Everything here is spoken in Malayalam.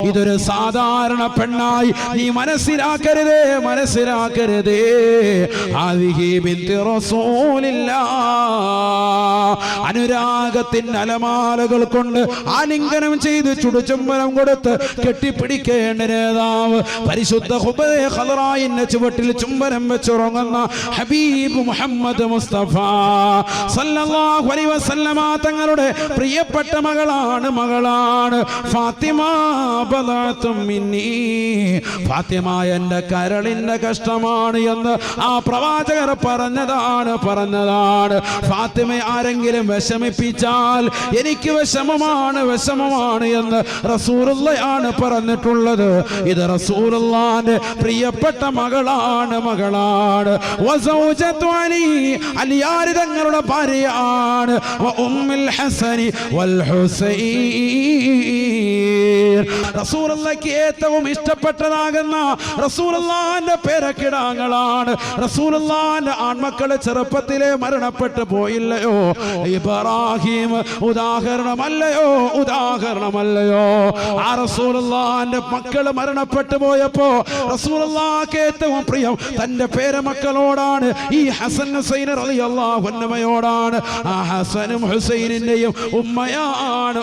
ഇതൊരു സാധാരണ പെണ്ണായി നീ മനസ്സിലാക്കരുതേ, മനസ്സിലാക്കരുതേ. ആദിഹി ബിൻത് റസൂലില്ലാഹ്, അനുരാഗത്തിന്റെ അലമാലകൾ കൊണ്ട് ആലിംഗനം ചെയ്ത് ചുടുചുംബനം കൊടുത്ത് കെട്ടിപ്പിടിക്കേണ്ട നേതാവ്, പരിശുദ്ധ ഖുബൈ ഖദറായിന്റെ ചുവട്ടിൽ ചുംബനം വെച്ചുറങ്ങുന്ന ഹബീബ് മുഹമ്മദ് മുസ്തഫ സല്ലല്ലാഹു അലൈഹി വസല്ലമ തങ്ങളുടെ പ്രിയപ്പെട്ട മകളാണ് ഫാത്തിമ. ബദഅതും മിന്നി, ഫാത്തിമ എൻ്റെ കരളിന്റെ കഷ്ടമാണ് എന്ന് ആ പ്രവാചകർ പറഞ്ഞതാണ്. ഫാത്തിമ ആരെങ്കിലും വിഷമിപ്പിച്ചാൽ എനിക്ക് വിഷമമാണ് എന്ന് റസൂലുള്ളയാണ് പറഞ്ഞിട്ടുള്ളത്. ഇത് റസൂലുള്ളാന്റെ പ്രിയപ്പെട്ട മകളാണ്. വസൗജത്തു അലി, അലിയാർ തങ്ങളുടെ ഭാര്യയാണ്. ഉമ്മുൽ ഹസനി വൽ ഹുസൈൻ, റസൂലുള്ളാഹിക്ക് ഏറ്റവും ഇഷ്ടപ്പെട്ടതാകുന്ന റസൂലുള്ളാഹിന്റെ പേരക്കിടാങ്ങളാണ്. റസൂലുള്ളാഹിന്റെ ആൺമക്കളെ ചെറുപ്പത്തിലെ മരണപ്പെട്ടു പോയില്ലയോ? ഇബ്രാഹിം ഉദാഹരണമല്ലയോ? ആ റസൂലുള്ളാഹിന്റെ മക്കള് മരണപ്പെട്ടു പോയപ്പോ റസൂലുള്ളാഹിക്ക് ഏറ്റവും പ്രിയം തന്റെ പേരമക്കളോടാണ്. ഈ ഹസൻ ഹുസൈൻ റളിയല്ലാഹു അൻഹുമയോടാണ്. ആ ഹസനും ഹുസൈനിന്റെയും ഉമ്മയാണ്.